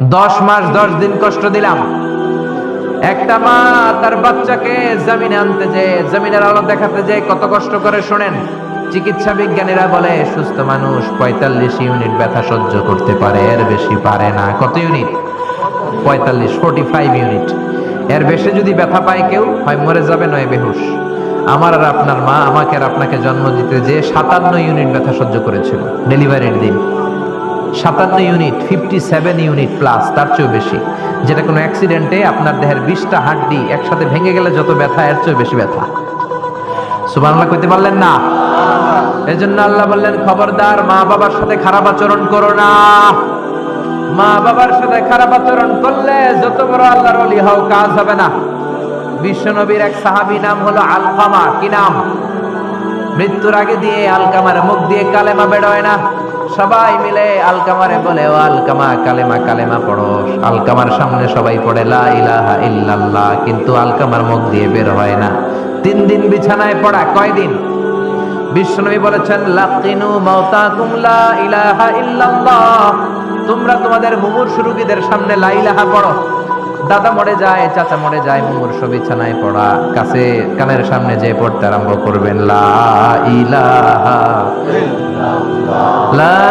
10 মাস 10 দিন কষ্ট দিলাম। একটা মা তার বাচ্চাকে জমিনে আনতে যে, জমিনের আলো দেখাতে যে কত কষ্ট করে শোনেন। চিকিৎসা বিজ্ঞানীরা বলে সুস্থ মানুষ 45 ইউনিট ব্যথা সহ্য করতে পারে, এর বেশি পারে না। কত ইউনিট? 45 ইউনিট। এর বেশি যদি ব্যথা পায় কেউ, হয় মরে যাবে নয় বেহুশ। আমার আর আপনার মা আমাকে আর আপনাকে জন্ম দিতে যে 57 ইউনিট ব্যথা সহ্য করেছিল ডেলিভারির দিন। 57 ইউনিট, 57 ইউনিট প্লাস, তার চেয়েও বেশি। যেটা কোনো অ্যাক্সিডেন্টে আপনার দেহের 20টা হাড্ডি একসাথে ভেঙে গেলে যত ব্যথা, এর চেয়েও বেশি ব্যথা। সুবহানাল্লাহ কইতে পারলেন না? এজন্য আল্লাহ বললেন, খবরদার মা বাবার সাথে খারাপ আচরণ করো না। মা বাবার সাথে খারাপ আচরণ করলে যত বড় আল্লাহর ওলি হও, কাজ হবে না। বিশ্বনবীর এক সাহাবী নাম হলো আলকামা। কি নাম? মৃত্যুর আগে দিয়ে আলকামার মুখ দিয়ে কালেমা বেরোয় না। সবাই মিলে আলকামারে বলে, ও আলকামা কালেমা কালেমা পড়ো। আলকামার সামনে সবাই পড়ে লা ইলাহা ইল্লাল্লাহ, কিন্তু আলকামার মুখ দিয়ে বের হয় না। 3 দিন বিছানায় পড়া। কয়দিন? বিশ্বনবী বলেছেন, লাকিনু মাউতাকুম লা ইলাহা ইল্লাল্লাহ। তোমরা তোমাদের মুমূর্ষু রোগীদের সামনে লা ইলাহা পড়ো। দাদা মরে যায়, চাচা মরে যায়, মুমূর্ষু বিছানায় পড়া, কাছে কানের সামনে যে পড়তে আরম্ভ করবেন, লা ইলাহা ইল্লাল্লাহ, লা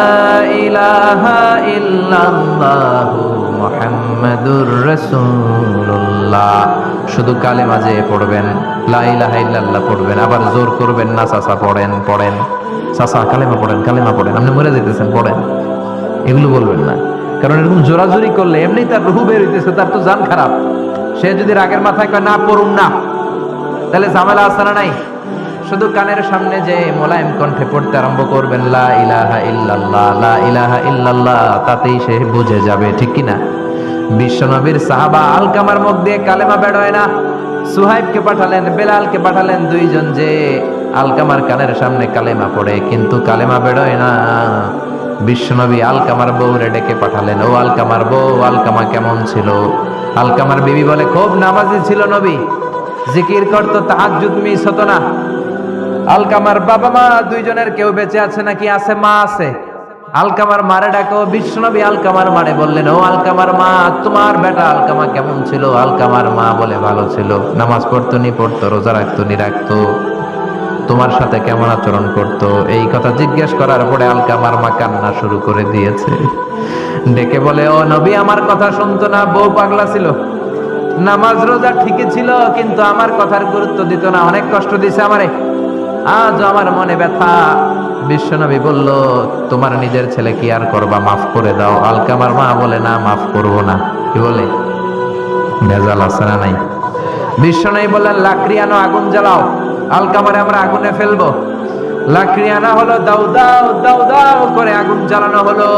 ইলাহা ইল্লাল্লাহু মুহাম্মাদুর রাসূলুল্লাহ। শুধু কালেমা যে পড়বেন, লা ইলাহা ইল্লাল্লাহ পড়বেন, আবার জোর করবেন না, চাচা পড়েন পড়েন, চাচা কালেমা পড়েন কালেমা পড়েন, আপনি মরে যেতেছেন পড়েন, এগুলো বলবেন না। কারণ এরকম জোরাজোরি করলে এমনি তার রুহু বের হইতেছে, তার তো জান খারাপ। সে যদি রাগের মাথায় কয় না পড়ুন না, তাহলে ঝামেলা আছে না নাই? শুধু কানের সামনে যে মোলায়েম কণ্ঠে পড়তে আরম্ভ করবেন, লা ইলাহা ইল্লাল্লাহ, লা ইলাহা ইল্লাল্লাহ, তাতেই সে বুঝে যাবে, ঠিক কিনা? বিশ্বনবীর সাহাবা আলকামার মুখ দিয়ে কালেমা বের হয় না। সুহাইবকে পাঠালেন, বেলালকে পাঠালেন, 2 জন যে আলকামার কানের সামনে কালেমা পড়ে, কিন্তু কালেমা বের হয় না। বিশ্বনবী আলকামার বউরে ডেকে পাঠালেন, ও আলকামার বউ, আলকামা কেমন ছিল? আলকামার বিবি বলে, খুব নামাজি ছিল নবী, জিকির করতো, তাহাজ্জুদ মিস হতো না। আলকামার বাবা মা 2 জনের কেউ বেঁচে আছে নাকি? আছে, মা আছে। আলকামার মারে ডাকো। বিশ্বনবী আলকামার মারে বললেন, ও আলকামার মা, তোমার বেটা আলকামা কেমন ছিল? আলকামার মা বলে, ভালো ছিল, নামাজ পড়তো নি পড়তো, রোজা রাখতো নি রাখতো, তোমার সাথে কেমন আচরণ করতো? এই কথা জিজ্ঞেস করার পরে আলকামার মা কান্না শুরু করে দিয়েছে। ডেকে বলে, ও নবী, আমার কথা শুনতো না, বউ পাগলা ছিল, নামাজ রোজা ঠিকই ছিল, কিন্তু আমার কথার গুরুত্ব দিত না, অনেক কষ্ট দিছে আমারে, আজ আমার মনে ব্যথা। বিশ্বনবী বলল, তোমার নিজের ছেলে কি আর করবা, মাফ করে দাও। আলকামার মা বলে, না মাফ করবো না। কি বলে? ভেজাল আছে না নাই? বিশ্বনবী বললেন, লাকড়ি আনো, আগুন জ্বালাও, আলকামারে আমরা আগুনে ফেলবো। লাকড়ি আনা হলো, দাও দাও দাও দাও করে আগুন জ্বালানো হলো।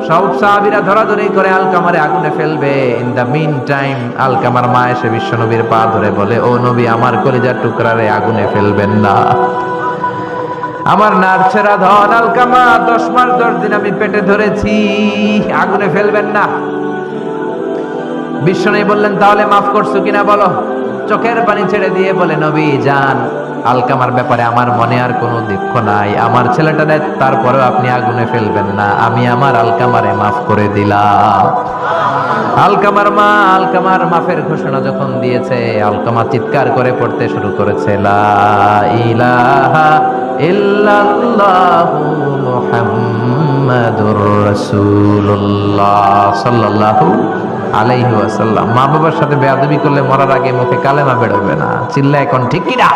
সব সাহাবীরা ধরাধরি করে আলকামারে আগুনে ফেলবে। ইন দা মিন টাইম আলকামার মা এসে বিশ্বনবীর পা ধরে বলে, ও নবী, আমার কলিজার টুকরারে আগুনে ফেলবেন না, আমার নারছেরা ধন আলকামা, 10 মাস 10 দিন আমি পেটে ধরেছি, আগুনে ফেলবেন না। বিশ্বনবী বললেন, তাহলে মাফ করছো কিনা বলো। চোখের পানি ছেড়ে দিয়ে বলে, নবী যান, আলকামার ব্যাপারে আমার মনে আর কোনো দুঃখ নাই, আমার ছেলেটা দেয়, তারপরেও আপনি আগুনে ফেলবেন না, আমি আমার আলকামারে মাফ করে দিলাম। আলকামার মা আলকামার মাফের ঘোষণা যখন দিয়েছে, আলকামা চিৎকার করে পড়তে শুরু করেছে, লা ইলাহা ইল্লাল্লাহু মুহাম্মাদুর রাসূলুল্লাহ সাল্লাল্লাহু আলাইহি ওয়াসাল্লাম। মা বাবার সাথে বেয়াদবি করলে মরার আগে মুখে কালেমা বেরোবে না। চিল্লা এখন ঠিক কিনা?